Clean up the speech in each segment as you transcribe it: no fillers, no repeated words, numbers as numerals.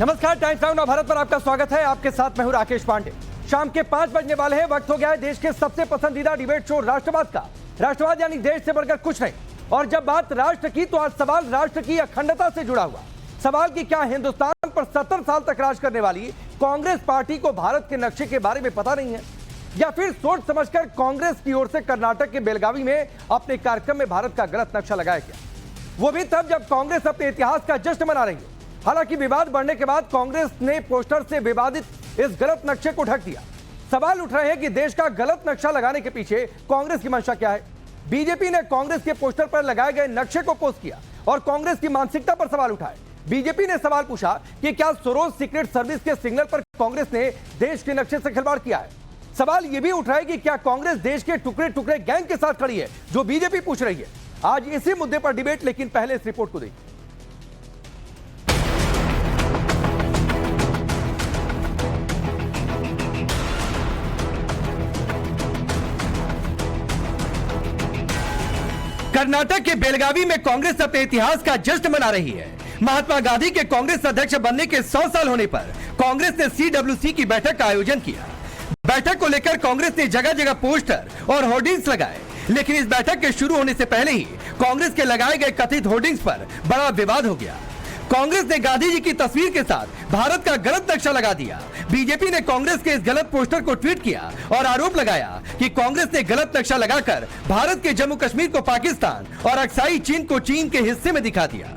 नमस्कार, times now नव भारत पर आपका स्वागत है। आपके साथ मैं हूं राकेश पांडे। शाम के 5 बजने वाले हैं। वक्त हो गया है देश के सबसे पसंदीदा डिबेट शो राष्ट्रवाद का। राष्ट्रवाद यानी देश से बढ़कर कुछ नहीं। और जब बात राष्ट्र की तो आज सवाल राष्ट्र की अखंडता से जुड़ा हुआ। सवाल की क्या हिंदुस्तान पर 70 साल तक राज करने वाली कांग्रेस पार्टी को भारत के नक्शे के बारे में पता नहीं है, या फिर सोच समझकर कांग्रेस की ओर से कर्नाटक के बेलगावी में अपने कार्यक्रम में भारत का गलत नक्शा लगाया गया, वो भी तब जब कांग्रेस अपने इतिहास का जश्न मना रही है। हालांकि विवाद बढ़ने के बाद कांग्रेस ने पोस्टर से विवादित इस गलत नक्शे को ढक दिया। सवाल उठ रहे हैं कि देश का गलत नक्शा लगाने के पीछे कांग्रेस की मंशा क्या है। बीजेपी ने कांग्रेस के पोस्टर पर लगाए गए नक्शे को पोस्ट किया और कांग्रेस की मानसिकता पर सवाल उठाए। बीजेपी ने सवाल पूछा कि क्या सरोज सीक्रेट सर्विस के सिग्नल पर कांग्रेस ने देश के नक्शे से खिलवाड़ किया है। सवाल यह भी उठ रहा है कि क्या कांग्रेस देश के टुकड़े टुकड़े गैंग के साथ खड़ी है, जो बीजेपी पूछ रही है। आज इसी मुद्दे पर डिबेट, लेकिन पहले इस रिपोर्ट को देखिए। कर्नाटक के बेलगावी में कांग्रेस अपने इतिहास का जश्न मना रही है। महात्मा गांधी के कांग्रेस अध्यक्ष बनने के 100 साल होने पर कांग्रेस ने CWC की बैठक का आयोजन किया। बैठक को लेकर कांग्रेस ने जगह जगह पोस्टर और होर्डिंग्स लगाए, लेकिन इस बैठक के शुरू होने से पहले ही कांग्रेस के लगाए गए कथित होर्डिंग्स पर बड़ा विवाद हो गया। कांग्रेस ने गांधी जी की तस्वीर के साथ भारत का गलत नक्शा लगा दिया। बीजेपी ने कांग्रेस के इस गलत पोस्टर को ट्वीट किया और आरोप लगाया कि कांग्रेस ने गलत नक्शा लगाकर भारत के जम्मू कश्मीर को पाकिस्तान और अक्साई चीन को चीन के हिस्से में दिखा दिया।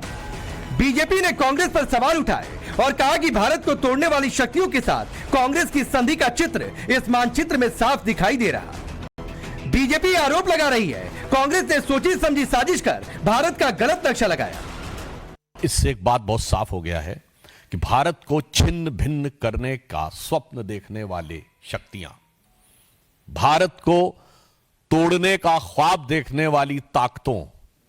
बीजेपी ने कांग्रेस पर सवाल उठाए और कहा कि भारत को तोड़ने वाली शक्तियों के साथ कांग्रेस की संधि का चित्र इस मानचित्र में साफ दिखाई दे रहा। बीजेपी आरोप लगा रही है कांग्रेस ने सोची समझी साजिश कर भारत का गलत नक्शा लगाया। इससे एक बात बहुत साफ हो गया है कि भारत को छिन्न भिन्न करने का स्वप्न देखने वाले शक्तियां, भारत को तोड़ने का ख्वाब देखने वाली ताकतों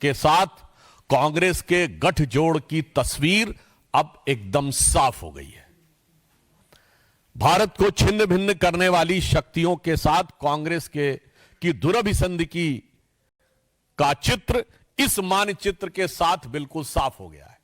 के साथ कांग्रेस के गठजोड़ की तस्वीर अब एकदम साफ हो गई है। भारत को छिन्न भिन्न करने वाली शक्तियों के साथ कांग्रेस की दुरभिसंधि का चित्र इस मानचित्र के साथ बिल्कुल साफ हो गया है।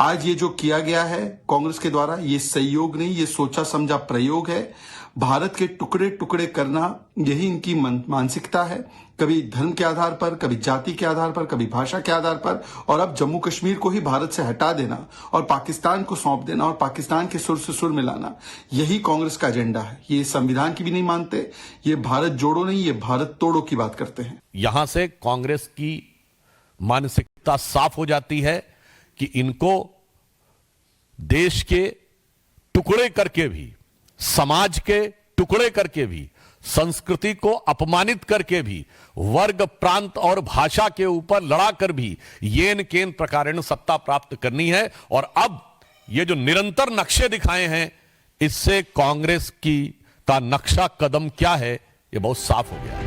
आज ये जो किया गया है कांग्रेस के द्वारा, ये सहयोग नहीं, ये सोचा समझा प्रयोग है। भारत के टुकड़े टुकड़े करना, यही इनकी मानसिकता है। कभी धर्म के आधार पर, कभी जाति के आधार पर, कभी भाषा के आधार पर, और अब जम्मू कश्मीर को ही भारत से हटा देना और पाकिस्तान को सौंप देना और पाकिस्तान के सुर से सुर मिलाना, यही कांग्रेस का एजेंडा है। ये संविधान की भी नहीं मानते, ये भारत जोड़ो नहीं, ये भारत तोड़ो की बात करते हैं। यहां से कांग्रेस की मानसिकता साफ हो जाती है कि इनको देश के टुकड़े करके भी, समाज के टुकड़े करके भी, संस्कृति को अपमानित करके भी, वर्ग प्रांत और भाषा के ऊपर लड़ाकर भी येन केन प्रकारेण सत्ता प्राप्त करनी है। और अब ये जो निरंतर नक्शे दिखाए हैं, इससे कांग्रेस का नक्शा कदम क्या है, ये बहुत साफ हो गया है।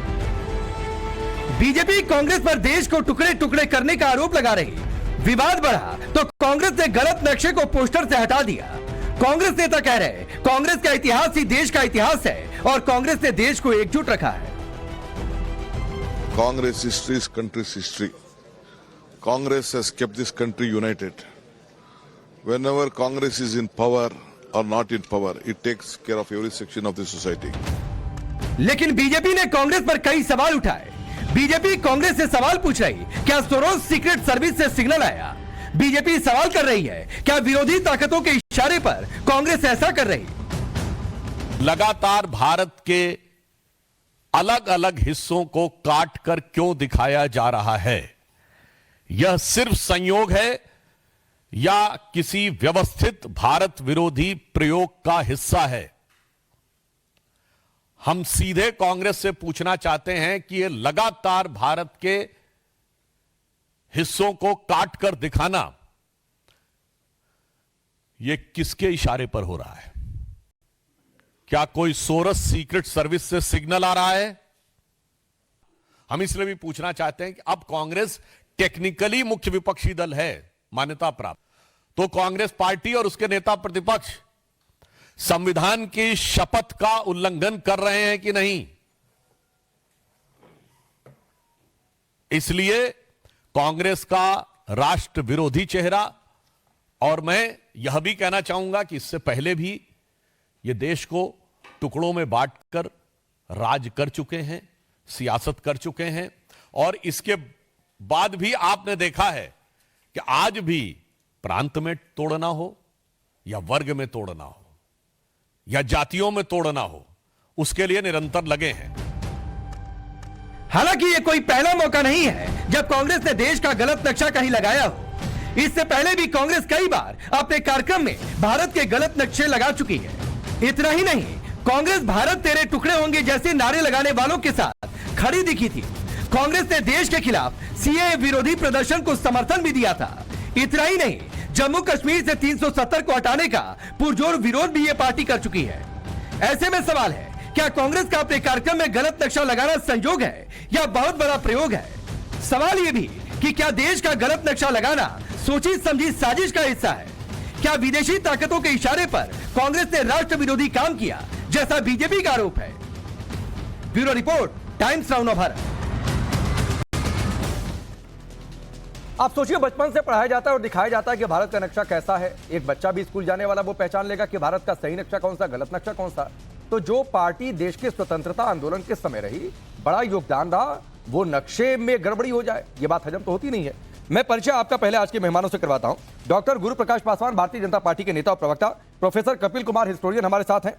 बीजेपी कांग्रेस पर देश को टुकड़े टुकड़े करने का आरोप लगा रही है। विवाद बढ़ा तो कांग्रेस ने गलत नक्शे को पोस्टर से हटा दिया। कांग्रेस नेता कह रहे हैं कांग्रेस का इतिहास ही देश का इतिहास है और कांग्रेस ने देश को एकजुट रखा है। Congress history is country's history. Congress has kept this country united. Whenever Congress is in power or not in power, it takes care of every section of the society. लेकिन बीजेपी ने कांग्रेस पर कई सवाल उठाए। बीजेपी कांग्रेस से सवाल पूछ रही, क्या सरोज सीक्रेट सर्विस से सिग्नल आया। बीजेपी सवाल कर रही है, क्या विरोधी ताकतों के इशारे पर कांग्रेस ऐसा कर रही। लगातार भारत के अलग अलग हिस्सों को काट कर क्यों दिखाया जा रहा है, यह सिर्फ संयोग है या किसी व्यवस्थित भारत विरोधी प्रयोग का हिस्सा है। हम सीधे कांग्रेस से पूछना चाहते हैं कि यह लगातार भारत के हिस्सों को काट कर दिखाना, यह किसके इशारे पर हो रहा है। क्या कोई सोरस सीक्रेट सर्विस से सिग्नल आ रहा है। हम इसलिए भी पूछना चाहते हैं कि अब कांग्रेस टेक्निकली मुख्य विपक्षी दल है, मान्यता प्राप्त, तो कांग्रेस पार्टी और उसके नेता प्रतिपक्ष संविधान की शपथ का उल्लंघन कर रहे हैं कि नहीं। इसलिए कांग्रेस का राष्ट्र विरोधी चेहरा, और मैं यह भी कहना चाहूंगा कि इससे पहले भी ये देश को टुकड़ों में बांटकर राज कर चुके हैं, सियासत कर चुके हैं, और इसके बाद भी आपने देखा है कि आज भी प्रांत में तोड़ना हो या वर्ग में तोड़ना हो या जातियों में तोड़ना हो, उसके लिए निरंतर लगे हैं। हालांकि ये कोई पहला मौका नहीं है जब कांग्रेस ने देश का गलत नक्शा कहीं लगाया हो। इससे पहले भी कांग्रेस कई बार अपने कार्यक्रम में भारत के गलत नक्शे लगा चुकी है। इतना ही नहीं, कांग्रेस भारत तेरे टुकड़े होंगे जैसे नारे लगाने वालों के साथ खड़ी दिखी थी। कांग्रेस ने देश के खिलाफ सीएए विरोधी प्रदर्शन को समर्थन भी दिया था। इतना ही नहीं, जम्मू कश्मीर से 370 को हटाने का पुरजोर विरोध भी ये पार्टी कर चुकी है। ऐसे में सवाल है, क्या कांग्रेस का अपने कार्यक्रम में गलत नक्शा लगाना संयोग है या बहुत बड़ा प्रयोग है? सवाल यह भी कि क्या देश का गलत नक्शा लगाना सोची समझी साजिश का हिस्सा है? क्या विदेशी ताकतों के इशारे पर कांग्रेस ने राष्ट्र विरोधी काम किया, जैसा बीजेपी का आरोप है? Bureau report, times now Bharat. आप सोचिए, बचपन से पढ़ाया जाता है और दिखाया जाता है कि भारत का नक्शा कैसा है। एक बच्चा भी स्कूल जाने वाला वो पहचान लेगा कि भारत का सही नक्शा कौन सा, गलत नक्शा कौन सा। तो जो पार्टी देश के स्वतंत्रता आंदोलन के समय रही, बड़ा योगदान रहा, वो नक्शे में गड़बड़ी हो जाए, ये बात हजम तो होती नहीं है। मैं परिचय आपका पहले आज के मेहमानों से करवाता हूं। डॉक्टर गुरु प्रकाश पासवान, भारतीय जनता पार्टी के नेता और प्रवक्ता। प्रोफेसर कपिल कुमार, हिस्टोरियन, हमारे साथ हैं।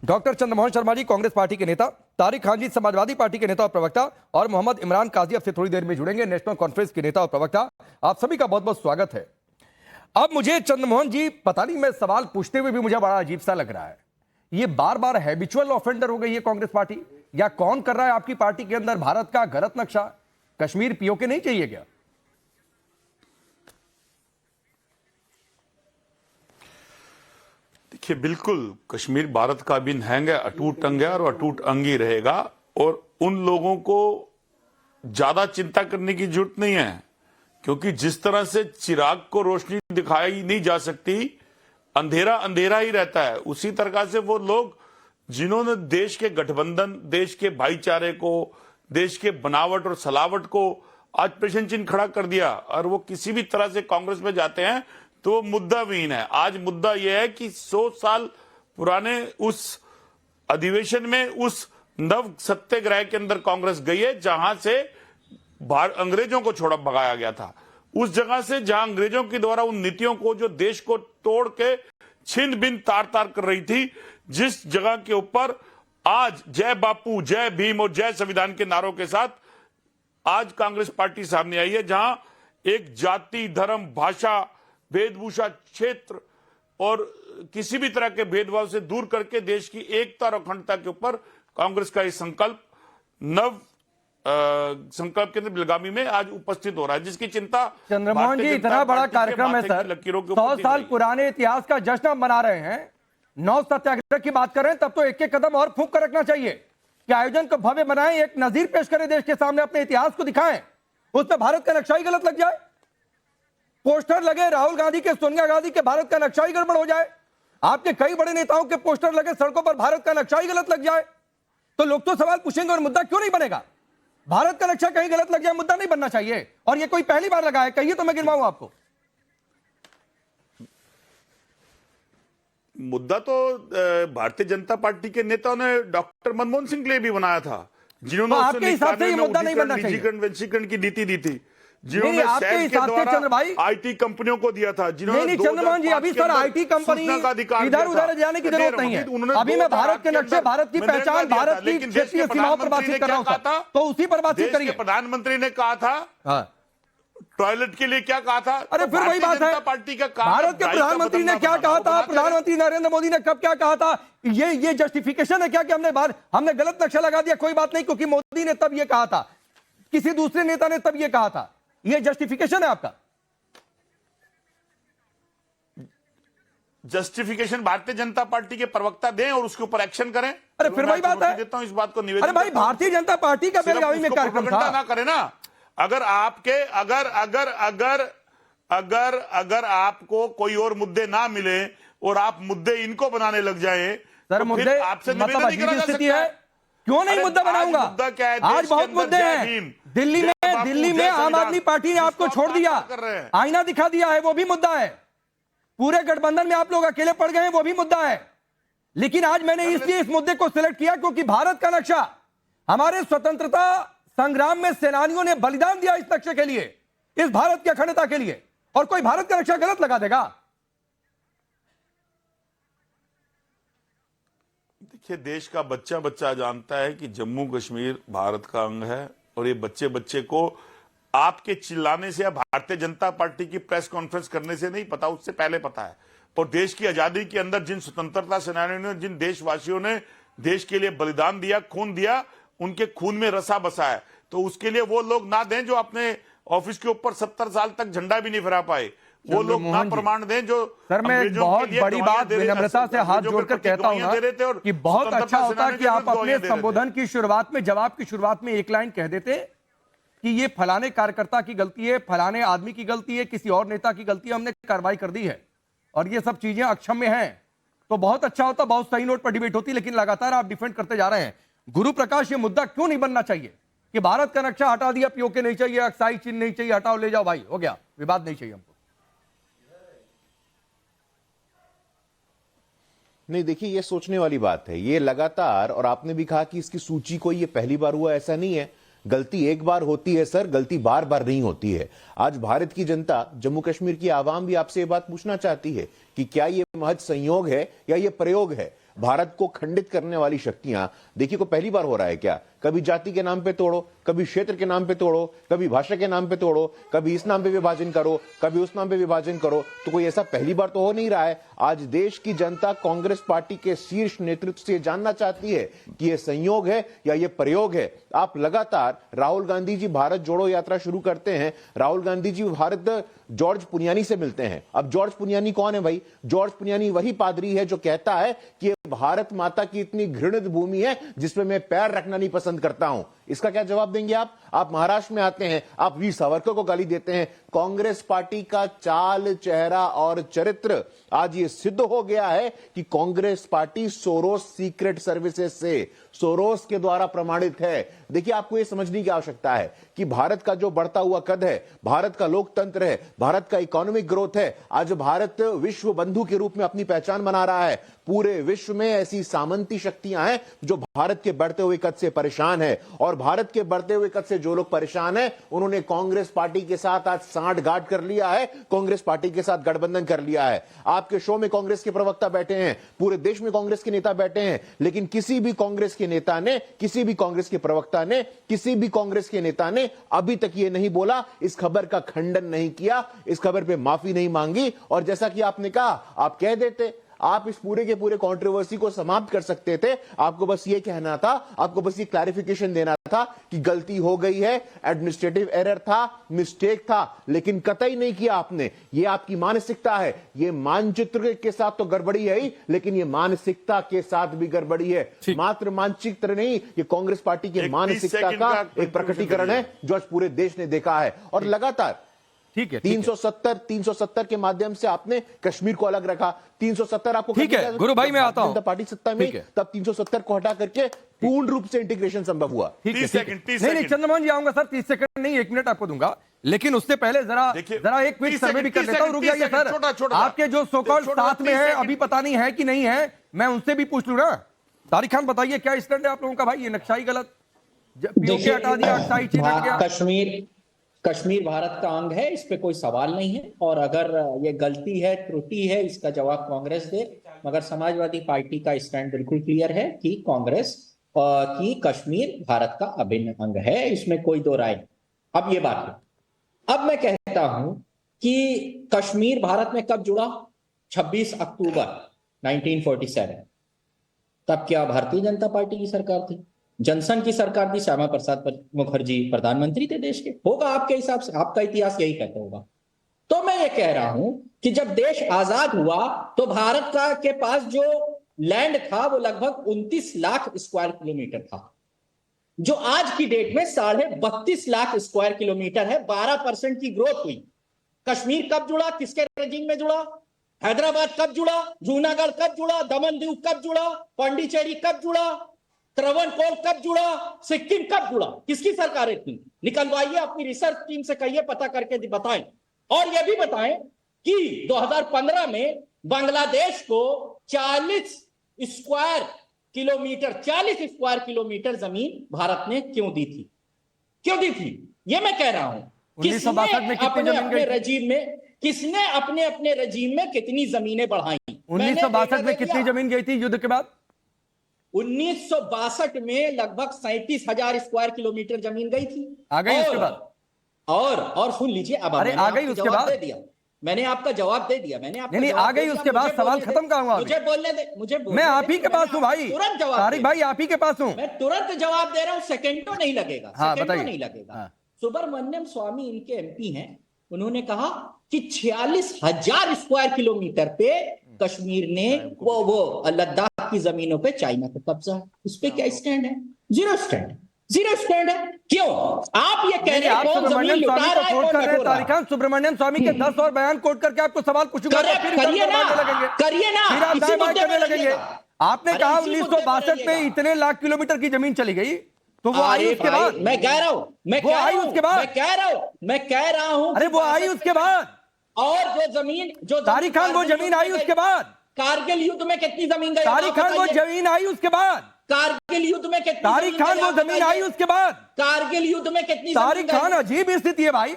डॉक्टर चंद्रमोहन शर्मा जी, कांग्रेस पार्टी के नेता। तारिक खान जी, समाजवादी पार्टी के नेता और प्रवक्ता। और मोहम्मद इमरान काजी अब से थोड़ी देर में जुड़ेंगे, नेशनल कॉन्फ्रेंस के नेता और प्रवक्ता। आप सभी का बहुत बहुत स्वागत है। अब मुझे चंद्रमोहन जी, पता नहीं, मैं सवाल पूछते हुए भी मुझे बड़ा अजीब सा लग रहा है, ये बार बार हैबिचुअल ऑफेंडर हो गई है कांग्रेस पार्टी, या कौन कर रहा है आपकी पार्टी के अंदर भारत का गलत नक्शा? कश्मीर पीओके नहीं चाहिए क्या? देखिए, बिल्कुल कश्मीर भारत का अभिन्न अंग है, अटूट अंग है और अटूट अंग ही रहेगा। और उन लोगों को ज्यादा चिंता करने की जरूरत नहीं है, क्योंकि जिस तरह से चिराग को रोशनी दिखाई नहीं जा सकती, अंधेरा अंधेरा ही रहता है, उसी तरह से वो लोग जिन्होंने देश के गठबंधन, देश के भाईचारे को, देश के बनावट और सलावट को आज प्रश्न चिन्ह खड़ा कर दिया, और वो किसी भी तरह से कांग्रेस में जाते हैं तो वो मुद्दाविहीन है। आज मुद्दा यह है कि 100 साल पुराने उस अधिवेशन में, उस नव सत्याग्रह के अंदर कांग्रेस गई है, जहां से अंग्रेजों को छोड़ा भगाया गया था। उस जगह से जहां अंग्रेजों के द्वारा उन नीतियों को, जो देश को तोड़ के छिन्न भिन्न तार तार कर रही थी, जिस जगह के ऊपर आज जय बापू, जय भीम और जय संविधान के नारों के साथ आज कांग्रेस पार्टी सामने आई है, जहां एक जाति, धर्म, भाषा, वेशभूषा, क्षेत्र और किसी भी तरह के भेदभाव से दूर करके देश की एकता और अखंडता के ऊपर कांग्रेस का ये संकल्प नव संकल्प के बेलगामी में आज उपस्थित हो रहा है, जिसकी चिंता चंद्रमोहन जी, इतना बड़ा कार्यक्रम है सर, 100 साल पुराने इतिहास का जश्न हम मना रहे हैं, 9 सत्याग्रह की बात कर रहे हैं, तब तो एक एक कदम और फूंक कर रखना चाहिए कि आयोजन को भव्य बनाएं, एक नजीर पेश करें देश के सामने, अपने इतिहास को दिखाएं। उसमें भारत का नक्शा ही गलत लग जाए, पोस्टर लगे राहुल गांधी के, सोनिया गांधी के, भारत का नक्शा ही गड़बड़ हो जाए, आपके कई बड़े नेताओं के पोस्टर लगे सड़कों पर, भारत का नक्शा ही गलत लग जाए, तो लोग तो सवाल पूछेंगे और मुद्दा क्यों नहीं बनेगा? भारत का नक्शा कहीं गलत लग जाए, मुद्दा नहीं बनना चाहिए। और ये कोई पहली बार लगा है, कहिए तो मैं गिनवाऊं आपको। मुद्दा तो भारतीय जनता पार्टी के नेताओं ने डॉक्टर मनमोहन सिंह के लिए भी बनाया था, जिन्होंने आपके हिसाब से ये मुद्दा नहीं बनना चाहिए, वंशीकरण की नीति दी थी, जिन्होंने आपके हिसाब से चंद्र भाई आईटी कंपनियों को दिया था, जिन्होंने नहीं चंद्रमोहन जी, अभी सर आईटी कंपनी इधर उधर जाने की जरूरत नहीं है। अभी मैं भारत के नक्शे, भारत की पहचान, भारत की क्षेत्रीय सीमाओं पर बातचीत कर रहा हूं, तो उसी पर बातचीत करिए। प्रधानमंत्री ने कहा था टॉयलेट के लिए क्या कहा था? अरे फिर वही बात है, पार्टी का भारत के प्रधानमंत्री ने क्या कहा था, प्रधानमंत्री नरेंद्र मोदी ने कब क्या कहा था? ये जस्टिफिकेशन है क्या कि हमने गलत नक्शा लगा दिया? कोई बात नहीं, क्योंकि मोदी ने तब ये कहा था, किसी दूसरे नेता ने तब ये कहा था, ये जस्टिफिकेशन है आपका? जस्टिफिकेशन भारतीय जनता पार्टी के प्रवक्ता दें और उसके ऊपर एक्शन करें। अरे फिर वही बात है, देता हूं इस बात को निवेदन। अरे भाई, भारतीय जनता पार्टी का बेलगावी में कार्यक्रम था ना करें ना। अगर आपके अगर आपको कोई और मुद्दे ना मिले और आप मुद्दे इनको बनाने लग जाएं, सर तो मुद्दे आपसे मतलब निवेदन नहीं करा जा स्थिति सकता है, क्यों नहीं मुद्दा बनाऊंगा? मुद्दा क्या है? आज बहुत मुद्दे हैं। दिल्ली में आम आदमी पार्टी ने आपको छोड़ दिया, आईना दिखा दिया है, वो भी मुद्दा है। पूरे गठबंधन में आप लोग अकेले पड़ गए हैं, वो भी मुद्दा है। लेकिन आज मैंने इसलिए इस मुद्दे को सिलेक्ट किया क्योंकि भारत का नक्शा, हमारे स्वतंत्रता संग्राम में सेनानियों ने बलिदान दिया इस नक्शे के लिए, इस भारत की अखंडता के लिए, और कोई भारत का नक्शा गलत लगा देगा? देखिए, देश का बच्चा बच्चा जानता है कि जम्मू कश्मीर भारत का अंग है, और ये बच्चे बच्चे को आपके चिल्लाने से या भारतीय जनता पार्टी की प्रेस कॉन्फ्रेंस करने से नहीं पता, उससे पहले पता है। और देश की आजादी के अंदर जिन स्वतंत्रता सेनानियों ने, जिन देशवासियों ने देश के लिए बलिदान दिया, खून दिया, उनके खून में रसा बसा है। तो उसके लिए वो लोग ना दें जो अपने ऑफिस के ऊपर 70 साल तक झंडा भी नहीं फहरा पाए, वो लोग ना प्रमाण दें जो सर, मैं एक बहुत बड़ी बात विनम्रता से हाथ जोड़कर कहता हूं ना कि बहुत अच्छा होता कि आप अपने संबोधन की शुरुआत में, जवाब की शुरुआत में एक लाइन कह देते कि ये फलाने कार्यकर्ता की गलती है, फलाने आदमी की गलती है, किसी और नेता की गलती है, हमने कार्रवाई कर दी है और ये सब चीजें अक्षम्य हैं, तो बहुत अच्छा होता, बहुत सही नोट पर डिबेट होती। लेकिन लगातार आप डिफेंड करते जा रहे हैं। गुरु प्रकाश, ये मुद्दा क्यों नहीं बनना चाहिए कि भारत का नक्शा हटा दिया, पीओके नहीं चाहिए, अक्साई चिन्ह नहीं चाहिए, हटाओ, ले जाओ भाई, हो गया, विवाद नहीं चाहिए हमको? नहीं, देखिए, ये सोचने वाली बात है। ये लगातार, और आपने भी कहा कि इसकी सूची कोई ये पहली बार हुआ, ऐसा नहीं है। गलती एक बार होती है सर, गलती बार बार नहीं होती है। आज भारत की जनता, जम्मू कश्मीर की आवाम भी आपसे ये बात पूछना चाहती है कि क्या ये महज संयोग है या ये प्रयोग है। भारत को खंडित करने वाली शक्तियां, देखिए, को पहली बार हो रहा है क्या? कभी जाति के नाम पे तोड़ो, कभी क्षेत्र के नाम पे तोड़ो, कभी भाषा के नाम पे तोड़ो, कभी इस नाम पे विभाजन करो, कभी उस नाम पे विभाजन करो, तो कोई ऐसा पहली बार तो हो नहीं रहा है। आज देश की जनता कांग्रेस पार्टी के शीर्ष नेतृत्व से जानना चाहती है कि यह संयोग है या यह प्रयोग है। आप लगातार, राहुल गांधी जी भारत जोड़ो यात्रा शुरू करते हैं, राहुल गांधी जी भारत जॉर्ज पुनियानी से मिलते हैं। अब जॉर्ज पुनियानी कौन है भाई? जॉर्ज पुनियानी वही पादरी है जो कहता है कि भारत माता की इतनी घृणित भूमि है जिसमें मैं पैर रखना नहीं पसंद करता हूं। इसका क्या जवाब देंगे आप? आप महाराष्ट्र में आते हैं, आप वीर सावरकर को गाली देते हैं। कांग्रेस पार्टी का चाल, चेहरा और चरित्र आज ये सिद्ध हो गया है कि Congress party Soros secret services से, सोरोस के द्वारा प्रमाणित है। देखिए, आपको यह समझने की आवश्यकता है कि भारत का जो बढ़ता हुआ कद है, भारत का लोकतंत्र है, भारत का इकोनॉमिक ग्रोथ है, आज भारत विश्व बंधु के रूप में अपनी पहचान बना रहा है। पूरे विश्व में ऐसी सामंती शक्तियां हैं जो भारत के बढ़ते हुए कद से परेशान है, और भारत के बढ़ते हुए कद से जो लोग परेशान हैं, उन्होंने कांग्रेस पार्टी के साथ आज सांठगांठ कर लिया है, कांग्रेस पार्टी के साथ गठबंधन कर लिया है। आपके शो में कांग्रेस के प्रवक्ता बैठे हैं, पूरे देश में कांग्रेस के नेता बैठे हैं, लेकिन किसी भी कांग्रेस के नेता ने, किसी भी कांग्रेस के प्रवक्ता ने, किसी भी कांग्रेस के नेता ने अभी तक यह नहीं बोला, इस खबर का खंडन नहीं किया, इस खबर पे माफी नहीं मांगी। और जैसा कि आपने कहा, आप कह देते, आप इस पूरे के पूरे कंट्रोवर्सी को समाप्त कर सकते थे। आपको बस ये कहना था, आपको बस ये क्लैरिफिकेशन देना था कि गलती हो गई है, एडमिनिस्ट्रेटिव एरर था, मिस्टेक था, लेकिन कतई नहीं किया आपने। ये आपकी मानसिकता है। ये मानचित्र के साथ तो गड़बड़ी है ही, लेकिन ये मानसिकता के साथ भी गड़बड़ी है। मात्र मानचित्र नहीं, ये कांग्रेस पार्टी की मानसिकता का एक प्रकटीकरण है जो आज पूरे देश ने देखा है। और लगातार ठीक है, 370 के माध्यम से आपने कश्मीर को अलग रखा। 370 आपको ठीक है गुरु भाई, मैं आता हूं। पार्टी सत्ता में, तब 370 को हटा करके पूर्ण रूप से इंटीग्रेशन संभव हुआ। 30 सेकंड नहीं, चंद्रमोहन जी आऊंगा सर, 30 सेकंड नहीं, 1 मिनट आपको दूंगा, लेकिन उससे पहले जरा एक क्विक सर्वे भी कर लेता हूं। रुक जाइए सर, आपके जो सोकॉल्ड साथ में है, अभी पता नहीं है कि नहीं है, मैं उनसे भी पूछ लूं ना। तारिक खान बताइए, क्या स्टैंड है आप लोगों का? भाई ये नक्शा ही गलत, पीओके हटा दिया, अक्साई चिन्ह हट गया। कश्मीर भारत का अंग है, इस पे कोई सवाल नहीं है। और अगर ये गलती है, त्रुटि है, इसका जवाब कांग्रेस दे। मगर समाजवादी पार्टी का स्टैंड बिल्कुल क्लियर है कि कांग्रेस की कश्मीर भारत का अभिन्न अंग है, इसमें कोई दो राय नहीं। अब ये बात है, अब मैं कहता हूं कि कश्मीर भारत में कब जुड़ा? 26 अक्टूबर 1947। तब क्या भारतीय जनता पार्टी की सरकार थी? जनसंघ की सरकार थी, श्यामा प्रसाद मुखर्जी प्रधानमंत्री थे देश के। होगा आपके हिसाब से, आपका इतिहास यही कहता होगा। तो मैं ये कह रहा हूं कि जब देश आजाद हुआ तो भारत का के पास जो लैंड था वो लगभग 29 लाख स्क्वायर किलोमीटर था, जो आज की डेट में 32.5 लाख स्क्वायर किलोमीटर है। 12% की ग्रोथ हुई। कश्मीर कब जुड़ा? किसके रेजिम में जुड़ा? हैदराबाद कब जुड़ा? जूनागढ़ कब जुड़ा? दमन दीव कब जुड़ा? पांडिचेरी कब जुड़ा? त्रवणकोर कब जुड़ा? सिक्किम कब जुड़ा? किसकी सरकारें थी? निकलवाइए, अपनी रिसर्च टीम से कहिए, पता करके बताएं। और यह भी बताएं कि 2015 में बांग्लादेश को 40 स्क्वायर किलोमीटर जमीन भारत ने क्यों दी थी? क्यों दी थी? ये मैं कह रहा हूं। 1962 में कितनी जमीन अपने गई? रजीम में किसने अपने रजीम में कितनी जमीनें बढ़ाई? 1962 में कितनी जमीन गई थी युद्ध के बाद? 1962 में लगभग 37,000 स्क्वायर किलोमीटर जमीन गई थी। आ गई उसके बाद? और सुन लीजिए, अब अरे आ गई उसके बाद? दे दिया मैंने, आपका जवाब दे दिया मैंने, आपका नहीं आ गई उसके बाद, सवाल खत्म कहाँ हुआ? मुझे बोलने दे, मैं आप ही के पास हूँ भाई, तुरंत जवाब, तारिक भाई आप ही के पास हूँ, मैं तुरंत जवाब दे रहा हूँ, सेकंडों नहीं लगेगा। हाँ, सेकंडों बताइए। नहीं लगेगा। हाँ। सुब्रमण्यम स्वामी इनके एमपी हैं, उन्होंने कहा कि 46,000 स्क्वायर किलोमीटर पे कश्मीर ने वो लद्दाख की जमीनों पे चाइना का कब्जा है। उस पे क्या स्टैंड है? जीरो स्टैंड है। क्यों आप ये कह रहे हैं आप कौन जमीन सुब्रमण्यम लुटा स्वामी रहा को है, कोट कौन कर रहे हैं? बटोर रहा है? तारिकान सुब्रमण्यम स्वामी के 10 और बयान कोट करके आपको सवाल पूछूंगा तो फिर करिए ना, करिए ना, फिर आप इसी दाएं बाएं मुद्दे करने पे लगेंगे। रहिएगा। आपने अरे कहा इसी मुद्दे पे 1962 में रहिएगा। इतने लाख किलोमीटर की जमीन चली गई, तो वो आई अरे उसके भाई, बाद? मैं कह रहा हूं, वो आई उसके बाद? मैं कह रहा हूं अरे वो आई उसके बाद? और जो तारिक खान वो जमीन आई उसके बाद? कारगिल युद्ध में कितनी जमीन गई? तारिक खान वो जमीन आई उसके बाद? कारगिल युद्ध में कितनी? तारिक खान वो जमीन आई उसके बाद? कारगिल युद्ध में कितनी? तारिक खान अजीब स्थिति है भाई,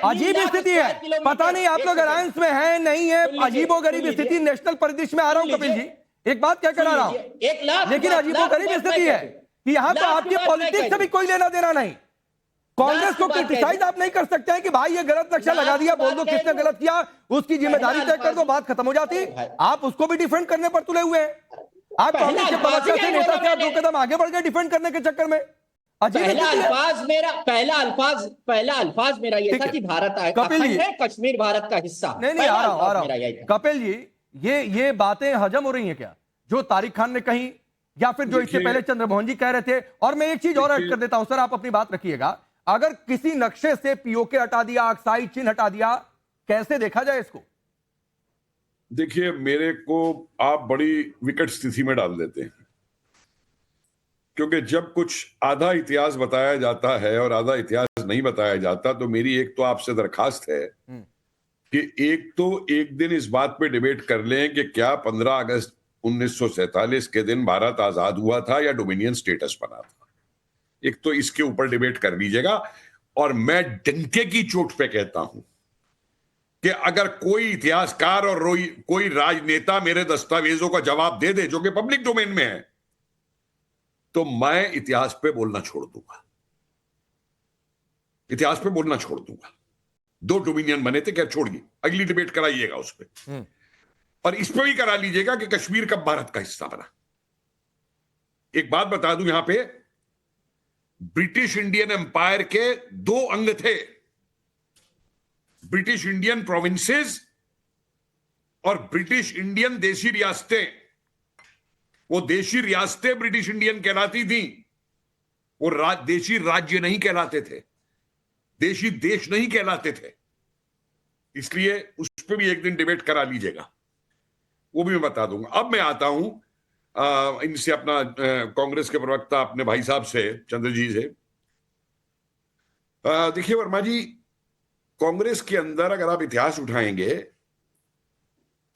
अजीब स्थिति है। पता नहीं आप लोग अलायंस में हैं नहीं है, अजीबोगरीब स्थिति। नेशनल परिदृश्य में आ रहा हूं कपिल जी, एक बात क्या करा रहा हूं, लेकिन अजीबोगरीब स्थिति है कि यहाँ तो आपकी पॉलिटिक्स से भी कोई लेना देना नहीं। कांग्रेस को क्रिटिसाइज आप नहीं कर सकते हैं कि भाई ये गलत नक्शा लगा दिया, बोल दो किसने गलत किया, उसकी जिम्मेदारी तय कर दो, बात खत्म हो जाती। आप उसको भी डिफेंड करने पर तुले हुए हैं। आप कांग्रेस के प्रवक्ता से, नेता से आप 2 कदम आगे बढ़ गए डिफेंड करने के चक्कर में। पहला अल्फाज मेरा ये था कि भारत कपिल जी, कश्मीर भारत का हिस्सा। नहीं आ रहा हूं कपिल जी, ये बातें हजम हो रही हैं क्या जो तारिक खान ने कही, या फिर जो इससे पहले चंद्रमोहन जी कह रहे थे? और मैं एक चीज और ऐड कर देता हूं सर, आप अपनी बात रखिएगा। अगर किसी नक्शे से पीओके हटा दिया, ऑक्साइड चिन्ह हटा दिया, कैसे देखा जाए इसको? देखिए, मेरे को आप बड़ी विकट स्थिति में डाल देते हैं, क्योंकि जब कुछ आधा इतिहास बताया जाता है और आधा इतिहास नहीं बताया जाता, तो मेरी एक तो आपसे दरखास्त है कि एक दिन इस बात पे डिबेट कर लें कि क्या 15 अगस्त 1947 के दिन भारत आजाद हुआ था या डोमिनियन स्टेटस बना था। एक तो इसके ऊपर डिबेट कर लीजिएगा। और मैं डंके की चोट पे कहता हूं कि अगर कोई इतिहासकार और कोई राजनेता मेरे दस्तावेजों का जवाब दे दे जो कि पब्लिक डोमेन में है, तो मैं इतिहास पे बोलना छोड़ दूंगा। इतिहास पे बोलना छोड़ दूंगा। 2 डोमिनियन बने थे, क्या छोड़िए, अगली डिबेट कराइएगा उस पर। और इस पे भी करा लीजिएगा कि कश्मीर कब भारत का हिस्सा बना। एक बात बता दूं, यहां पे ब्रिटिश इंडियन एम्पायर के 2 अंग थे, ब्रिटिश इंडियन प्रोविंसेस और ब्रिटिश इंडियन देशी रियासतें। वो देशी रियासतें ब्रिटिश इंडियन कहलाती थी, वो देशी राज्य नहीं कहलाते थे, देशी देश नहीं कहलाते थे। इसलिए उस पर भी एक दिन डिबेट करा लीजिएगा, वो भी मैं बता दूंगा। अब मैं आता हूं इनसे, अपना कांग्रेस के प्रवक्ता अपने भाई साहब से, चंद्र जी से। देखिए वर्मा जी, कांग्रेस के अंदर अगर आप इतिहास उठाएंगे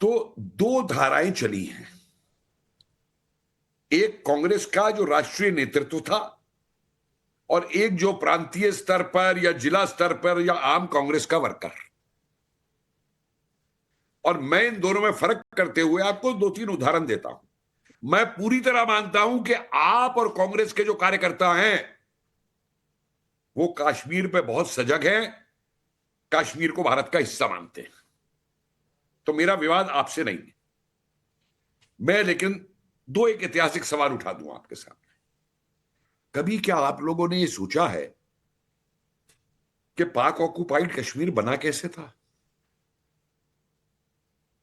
तो 2 धाराएं चली हैं। एक कांग्रेस का जो राष्ट्रीय नेतृत्व था, और एक जो प्रांतीय स्तर पर या जिला स्तर पर या आम कांग्रेस का वर्कर। और मैं इन दोनों में फर्क करते हुए आपको 2-3 उदाहरण देता हूं। मैं पूरी तरह मानता हूं कि आप और कांग्रेस के जो कार्यकर्ता हैं वो कश्मीर पे बहुत सजग हैं, कश्मीर को भारत का हिस्सा मानते हैं, तो मेरा विवाद आपसे नहीं है। मैं लेकिन 2 एक ऐतिहासिक सवाल उठा दूं आपके सामने। कभी क्या आप लोगों ने यह सोचा है कि पाक ऑक्युपाइड कश्मीर बना कैसे था?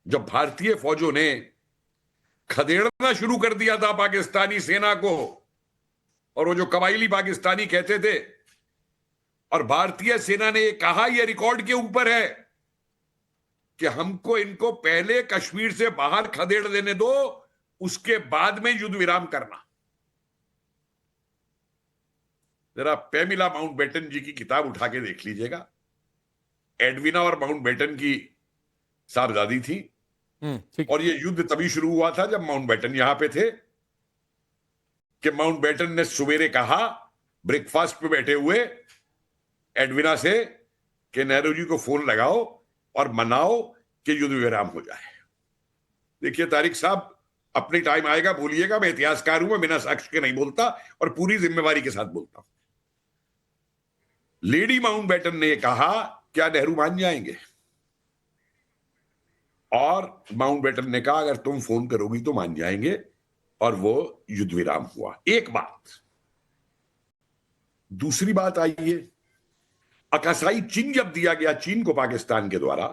जब भारतीय फौजों ने खदेड़ना शुरू कर दिया था पाकिस्तानी सेना को, और वो जो कबायली पाकिस्तानी कहते थे, और भारतीय सेना ने कहा, यह रिकॉर्ड के ऊपर है कि हमको इनको पहले कश्मीर से बाहर खदेड़ देने दो, उसके बाद में युद्ध विराम करना। जरा पेमिला माउंटबेटन जी की किताब उठा के देख लीजिएगा, एडविना और माउंटबेटन की साहबजादी थी। ठीक। और ये युद्ध तभी शुरू हुआ था जब माउंटबेटन यहां पे थे, कि माउंटबेटन ने सवेरे कहा ब्रेकफास्ट पे बैठे हुए एडविना से कि नेहरू जी को फोन लगाओ और मनाओ कि युद्ध विराम हो जाए। देखिए तारिक साहब, अपनी टाइम आएगा बोलिएगा, मैं इतिहासकार हूं, मैं बिना साक्ष्य के नहीं बोलता और पूरी जिम्मेवारी के साथ बोलता हूं। लेडी माउंटबेटन ने कहा क्या नेहरू मान जाएंगे? और माउंटबेटन ने कहा अगर तुम फोन करोगी तो मान जाएंगे, और वो युद्ध विराम हुआ। एक बात। दूसरी बात आई है, अकासाई चिन्ह जब दिया गया चीन को पाकिस्तान के द्वारा,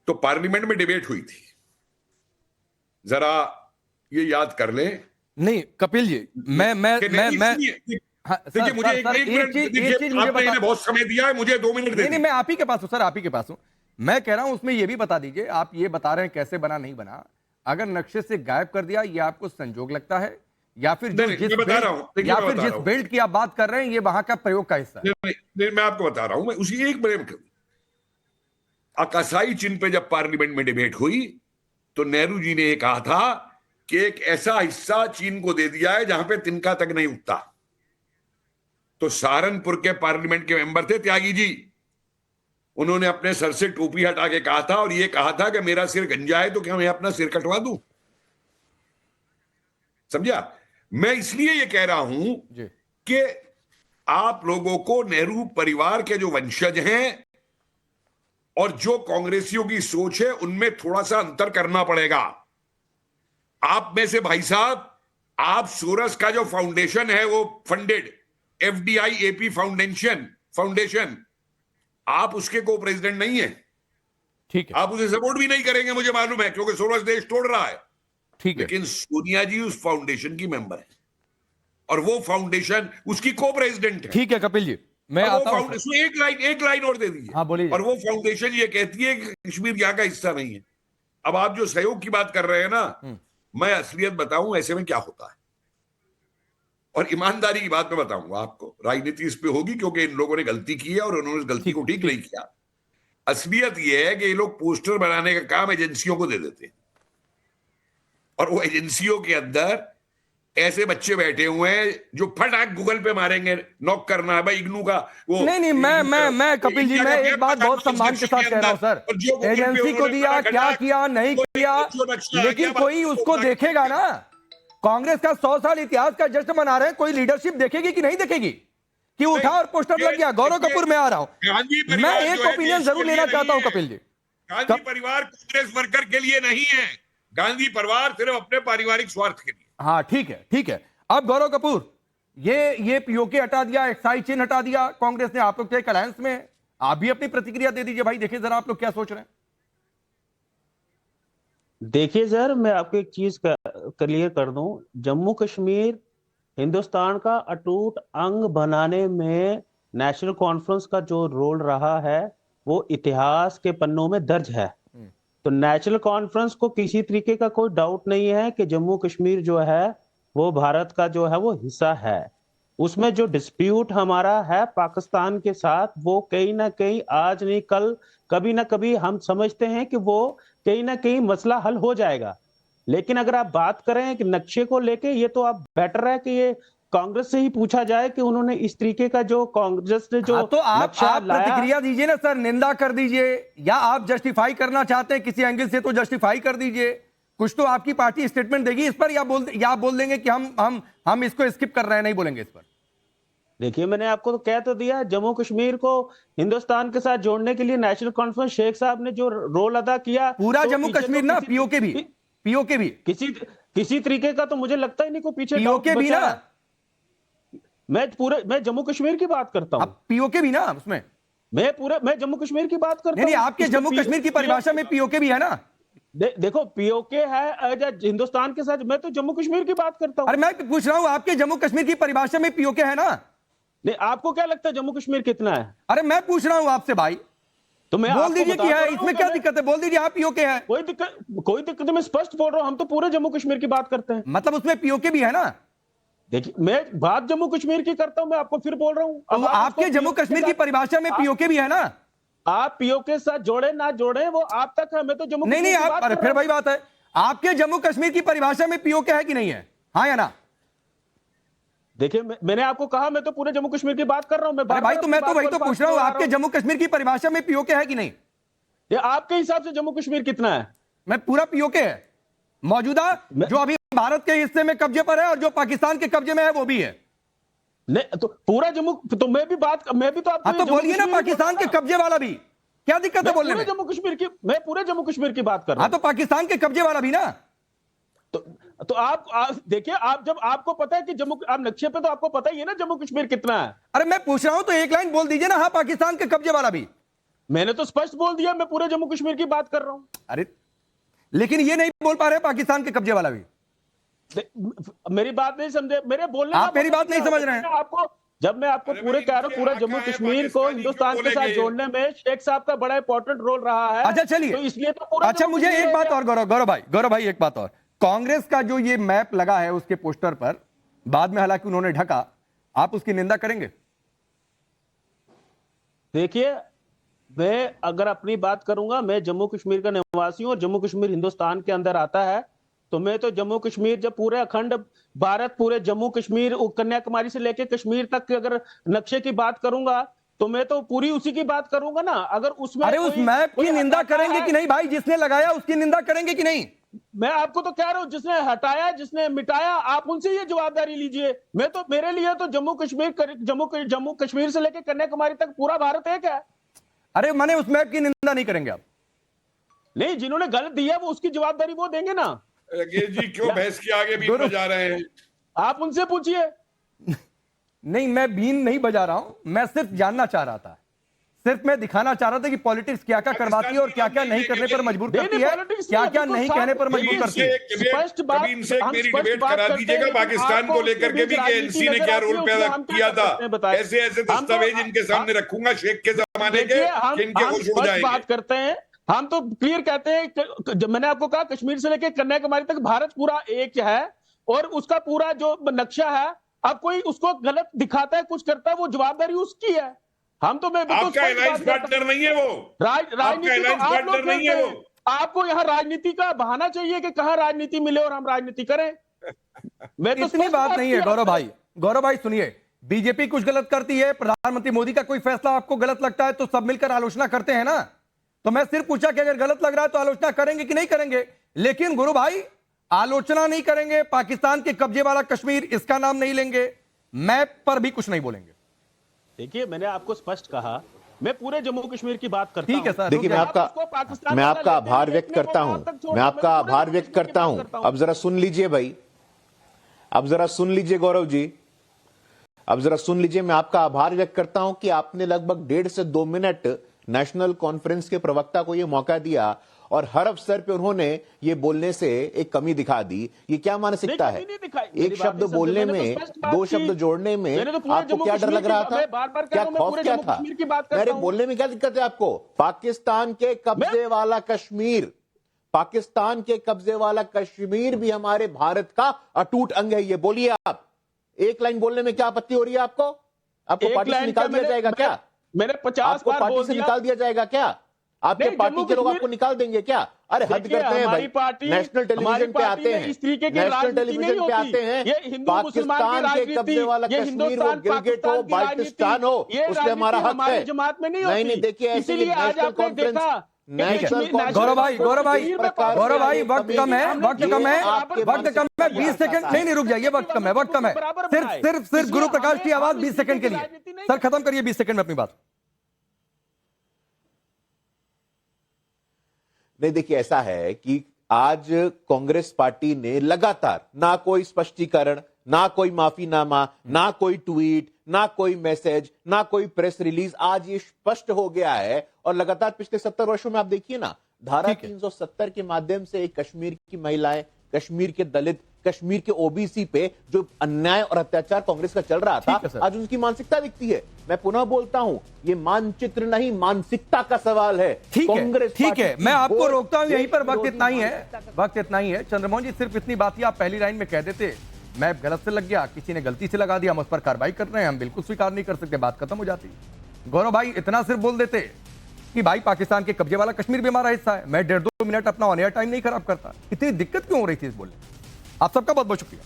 तो पार्लियामेंट में डिबेट हुई थी। जरा ये याद कर लें। नहीं कपिल जी, मैं हाँ, देखिए मुझे एक मिनट, देखिए आपने इन्हें बहुत समय दिया है, मुझे 2 मिनट नहीं, मैं आप ही के पास हूं सर, आप ही के पास हूं। मैं कह रहा हूं उसमें ये भी बता दीजिए, आप ये बता रहे हैं कैसे बना नहीं बना, अगर नक्शे से गायब कर दिया ये आपको संजोग लगता है, या फिर जिस बिल्ड की आप बात कर रहे हैं ये वहां का प्रयोग का हिस्सा है? नहीं, मैं आपको बता रहा हूं, मैं उसी एक बड़े अकासाई चिन्ह पे जब पार्लियामेंट में डिबेट हुई तो नेहरू जी ने ये कहा था कि एक ऐसा हिस्सा चीन को दे दिया है जहां पे तिनका तक नहीं उठता। तो सहारनपुर के पार्लियामेंट के मेंबर थे त्यागी जी, उन्होंने अपने सर से टोपी हटा के कहा था और ये कहा था कि मेरा सिर गंजा है तो क्या मैं अपना सिर कटवा दूं? समझा? मैं इसलिए ये कह रहा हूं कि आप लोगों को नेहरू परिवार के जो वंशज हैं और जो कांग्रेसियों की सोच है उनमें थोड़ा सा अंतर करना पड़ेगा। आप में से भाई साहब, आप सोरस का जो फाउंडेशन है वो फंडेड एफडीआई एपी फाउंडेशन, आप उसके को प्रेसिडेंट नहीं है। ठीक है। आप उसे सपोर्ट भी नहीं करेंगे मुझे मालूम है, क्योंकि सोरस देश तोड़ रहा है। ठीक है। लेकिन सोनिया जी उस फाउंडेशन की मेंबर है और वो फाउंडेशन उसकी को प्रेसिडेंट है। ठीक है कपिल जी, मैं आता हूं। एक लाइन और दे दीजिए। हाँ बोलिए। और वो फाउंडेशन ये कहती है कि कश्मीर यहाँ का हिस्सा नहीं है। अब आप जो सहयोग की बात कर रहे हैं ना, मैं असलियत बताऊं ऐसे में क्या होता है, और ईमानदारी की बात मैं बताऊंगा आपको। राजनीति इस पे होगी क्योंकि इन लोगों ने गलती की है और उन्होंने इस गलती को ठीक नहीं किया। असलियत यह है कि ये लोग पोस्टर बनाने का काम एजेंसियों को दे देते हैं, और वो एजेंसियों के अंदर ऐसे बच्चे बैठे हुए हैं जो फटाक गूगल पे मारेंगे, नॉक करना है भाई इग्नू का वो। नहीं, मैं कपिल जी, मैं एक बात बहुत सम्मान के साथ कह रहा हूं सर, एजेंसी को दिया, क्या किया नहीं किया, लेकिन कोई उसको देखेगा ना। कांग्रेस का 100 साल इतिहास का जश्न मना रहे हैं, कोई लीडरशिप देखेगी कि नहीं देखेगी कि उठा और पोस्टर लग गया? गौरव कपूर, मैं आ रहा हूं, मैं एक ओपिनियन जरूर लेना चाहता हूं कपिल जी। गांधी परिवार कांग्रेस वर्कर के लिए नहीं है, गांधी परिवार सिर्फ अपने पारिवारिक स्वार्थ के लिए। हाँ ठीक है। अब गौरव कपूर, ये पीओके हटा दिया, एक्साइज चिन्ह हटा दिया कांग्रेस ने, आप लोग थे अलायंस में, आप भी अपनी प्रतिक्रिया दे दीजिए भाई, देखिए जरा आप लोग क्या सोच रहे हैं। देखिए सर, मैं आपको एक चीज क्लियर कर दूं, जम्मू कश्मीर हिंदुस्तान का अटूट अंग बनाने में नेशनल कॉन्फ्रेंस का जो रोल रहा है वो इतिहास के पन्नों में दर्ज है। तो नेशनल कॉन्फ्रेंस को किसी तरीके का कोई डाउट नहीं है कि जम्मू कश्मीर जो है वो भारत का जो है वो हिस्सा है। उसमें जो डिस्प्यूट हमारा है पाकिस्तान के साथ, वो कहीं ना कहीं आज नहीं कल कभी ना कभी हम समझते हैं कि वो कहीं ना कहीं मसला हल हो जाएगा। लेकिन अगर आप बात करें कि नक्शे को लेके, ये तो आप बेटर है कि ये कांग्रेस से ही पूछा जाए कि उन्होंने इस तरीके का जो कांग्रेस ने जो तो आप प्रतिक्रिया दीजिए ना सर, निंदा कर दीजिए, या आप जस्टिफाई करना चाहते हैं किसी एंगल से तो जस्टिफाई कर दीजिए। कुछ तो आपकी पार्टी स्टेटमेंट देगी इस पर, या बोल देंगे कि हम इसको स्किप कर रहे हैं, नहीं बोलेंगे इस पर? देखिए, मैंने आपको तो कह तो दिया, जम्मू कश्मीर को हिंदुस्तान के साथ जोड़ने के लिए नेशनल कॉन्फ्रेंस शेख साहब ने जो रोल अदा किया, पूरा तो जम्मू कश्मीर ना, पीओके भी किसी तरीके का तो मुझे लगता ही नहीं को पीछे पीओके भी ना, मैं जम्मू कश्मीर की बात करता हूँ, पीओके भी ना उसमें, मैं जम्मू कश्मीर की बात करता हूँ। नहीं, आपके जम्मू कश्मीर की परिभाषा में पीओके भी है ना। देखो, पीओके है हिंदुस्तान के साथ, मैं तो जम्मू कश्मीर की बात करता हूँ। अरे मैं पूछ रहा हूँ, आपके जम्मू कश्मीर की परिभाषा में पीओके है ना? नहीं, आपको क्या लगता है जम्मू कश्मीर कितना है? अरे मैं पूछ रहा हूँ आपसे भाई, तो मैं बोल दीजिए कि है, इसमें क्या दिक्कत है? बोल दीजिए आप पीओके है। कोई दिक्कत मैं स्पष्ट बोल रहा हूँ, हम तो पूरे जम्मू कश्मीर की बात करते हैं। मतलब उसमें पीओके भी है ना? देखिए, मैं बात जम्मू कश्मीर की करता हूं, मैं आपको फिर बोल रहा हूं। अब आपके जम्मू कश्मीर की परिभाषा में पीओके भी है ना? आप पीओके के साथ जोड़े ना जोड़े वो आप तक है, मैं तो जम्मू नहीं कश्मीर की आप बात अरे कर फिर रहा वही बात है, आपके जम्मू कश्मीर की परिभाषा में पीओके है कि नहीं है, हाँ या ना? हूं। देखिए मैंने आपको कहा मैं तो पूरे जम्मू कश्मीर की बात कर रहा हूं। अरे भाई तो मैं तो वही तो पूछ रहा हूं, आपके जम्मू कश्मीर की परिभाषा में पीओके है कि नहीं? ये आपके हिसाब से जम्मू कश्मीर कितना है? मैं पूरा पीओके है मौजूदा, जो अभी भारत के हिस्से में कब्जे पर है और जो पाकिस्तान के कब्जे में है वो भी है। नहीं तो पूरा जम्मू, तो मैं भी तो आपको हाँ तो बोलिए ना, पाकिस्तान के कब्जे वाला भी, क्या दिक्कत है बोलने में? मैं पूरे जम्मू कश्मीर की बात कर रहा हाँ हूं। तो पाकिस्तान के कब्जे वाला भी ना। तो आप देखिए, आप जब आपको पता है कि आप नक्शे पे तो आपको पता ही है ना जम्मू कश्मीर कितना है। अरे मैं पूछ रहा हूं तो एक लाइन बोल दीजिए ना, हाँ पाकिस्तान के कब्जे वाला भी। मैंने तो स्पष्ट बोल दिया, मैं पूरे जम्मू कश्मीर की बात कर रहा हूं। अरे लेकिन ये नहीं बोल पा रहे पाकिस्तान के कब्जे वाला भी। मेरी बात नहीं समझे, मेरे बोलने आप मेरी बात नहीं समझ रहे हैं। आपको जब मैं आपको पूरे कह रहा हूं, पूरा जम्मू कश्मीर को हिंदुस्तान के साथ जोड़ने में शेख साहब का बड़ा इंपॉर्टेंट रोल रहा है। अच्छा चलिए, तो इसलिए तो पूरा अच्छा मुझे एक बात और गौरव भाई एक बात और, कांग्रेस का जो ये मैप लगा है उसके पोस्टर पर, बाद में हालांकि उन्होंने ढका, आप उसकी निंदा करेंगे? देखिए मैं अगर अपनी बात करूंगा, मैं जम्मू कश्मीर का निवासी हूं और जम्मू कश्मीर हिंदुस्तान के अंदर आता है, तो मैं तो जम्मू कश्मीर, जब पूरे अखंड भारत, पूरे जम्मू कश्मीर कन्याकुमारी से लेकर कश्मीर तक अगर नक्शे की बात करूंगा तो मैं तो पूरी उसी की बात करूंगा ना। अगर उसमें अरे उस मैप की निंदा करेंगे कि नहीं भाई? जिसने लगाया उसकी निंदा करेंगे कि नहीं? मैं आपको तो कह रहा हूं, जिसने हटाया, जिसने मिटाया, आप उनसे ये जवाबदारी लीजिए। मैं तो, मेरे लिए तो जम्मू कश्मीर से लेकर कन्याकुमारी तक पूरा भारत एक है। अरे माने उस मैप की निंदा नहीं करेंगे आप? नहीं, जिन्होंने गलत दिया वो उसकी जवाबदारी वो देंगे ना। जी क्यों भैंस के आगे बीच में जा रहे हैं? आप उनसे पूछिए। नहीं मैं बीन नहीं बजा रहा हूं, मैं सिर्फ जानना चाह रहा था, सिर्फ मैं दिखाना चाह रहा था कि पॉलिटिक्स क्या क्या करवाती है और क्या क्या नहीं करने पर मजबूर करती है, क्या क्या नहीं कहने पर मजबूर करती है। स्पष्ट बात, मेरी डिबेट करा दीजिएगा पाकिस्तान को लेकर के भी, कि एनसी ने क्या रोल पैदा किया था। ऐसे ऐसे दस्तावेज इनके सामने रखूंगा शेख के जमाने के, इनके खुश हो जाएंगे। बात करते हैं हम तो क्लियर कहते हैं, जब मैंने आपको कहा कश्मीर से लेकर कन्याकुमारी तक भारत पूरा एक है और उसका पूरा जो नक्शा है, अब कोई उसको गलत दिखाता है, कुछ करता है, वो जवाबदारी उसकी है। हम तो, मैं आपका अलायंस पार्टनर नहीं है वो, राजनीति तो आप लोग नहीं है वो। आपको यहाँ राजनीति का बहाना चाहिए कि कहाँ राजनीति मिले और हम राजनीति करें। मैं तो इतनी बात नहीं है गौरव भाई सुनिए, बीजेपी कुछ गलत करती है, प्रधानमंत्री मोदी का कोई फैसला आपको गलत लगता है तो सब मिलकर आलोचना करते हैं ना। तो मैं सिर्फ पूछा कि अगर गलत लग रहा है तो आलोचना करेंगे कि नहीं करेंगे? लेकिन गुरु भाई आलोचना नहीं करेंगे, पाकिस्तान के कब्जे वाला कश्मीर इसका नाम नहीं लेंगे, मैप पर भी कुछ नहीं बोलेंगे। देखिए मैंने आपको स्पष्ट कहा, मैं पूरे जम्मू कश्मीर की बात करता हूं। ठीक है सर। देखिए मैं आपका आभार व्यक्त करता हूं, मैं आपका आभार व्यक्त करता हूं। अब जरा सुन लीजिए भाई, अब जरा सुन लीजिए गौरव जी, अब जरा सुन लीजिए। मैं आपका आभार व्यक्त करता हूं कि आपने लगभग 1.5 से 2 मिनट नेशनल कॉन्फ्रेंस के प्रवक्ता को यह मौका दिया और हर अवसर पे उन्होंने ये बोलने से एक कमी दिखा दी। ये क्या मानसिकता है? एक शब्द बोलने में, 2 शब्द जोड़ने में आपको क्या डर लग रहा था? क्या खौफ क्या था? मेरे बोलने में क्या दिक्कत है आपको? पाकिस्तान के कब्जे वाला कश्मीर, पाकिस्तान के कब्जे वाला कश्मीर भी हमारे भारत का अटूट अंग है, ये बोलिए आप। एक लाइन बोलने में क्या आपत्ति हो रही है आपको? आपको पार्टी से निकाल दिया जाएगा क्या? मैंने 50 बार पार्टी से निकाल दिया जाएगा क्या? आपके पार्टी के लोग आपको निकाल देंगे क्या? अरे हद करते हैं भाई। नेशनल टेलीविजन पे आते हैं, नेशनल टेलीविजन पे आते हैं। पाकिस्तान के कब्जे वाला कश्मीर हो, गिलगिट हो, बाल्टिस्तान हो, उसमें हमारा हक है। नहीं देखिए ऐसे नेशनल कॉन्फ्रेंस, गौरव भाई वक्त कम है 20 सेकंड। नहीं रुक जाइए, वक्त कम है। सिर्फ गुरु प्रकाश की आवाज 20 सेकंड के लिए। सर खत्म करिए 20 सेकंड में अपनी बात। नहीं देखिए ऐसा है कि आज कांग्रेस पार्टी ने लगातार ना कोई स्पष्टीकरण, ना कोई माफीनामा, ना कोई ट्वीट, ना कोई मैसेज, ना कोई प्रेस रिलीज, आज ये स्पष्ट हो गया है। और लगातार पिछले 70 वर्षों में आप देखिए ना, धारा 370 के माध्यम से कश्मीर की महिलाएं, कश्मीर के दलित, कश्मीर के ओबीसी पे जो अन्याय और अत्याचार कांग्रेस का चल रहा था, आज उनकी मानसिकता दिखती है। मैं पुनः बोलता हूं, ये मानचित्र नहीं मानसिकता का सवाल है। कांग्रेस ठीक है, मैं आपको रोकता हूं यहीं पर। वक्त इतना ही है। चंद्रमोहन जी सिर्फ इतनी बात ही आप पहली लाइन में कह देते, मैं गलत से लग गया, किसी ने गलती से लगा दिया, हम उस पर कार्रवाई कर रहे हैं, हम बिल्कुल स्वीकार नहीं कर सकते, बात खत्म हो जाती। गौरव भाई इतना सिर्फ बोल देते कि भाई पाकिस्तान के कब्जे वाला कश्मीर भी हमारा हिस्सा है, मैं 1.5-2 मिनट अपना ऑन एयर टाइम नहीं खराब करता। इतनी दिक्कत क्यों हो रही थी इस बोलने? आप सबका बहुत बहुत शुक्रिया।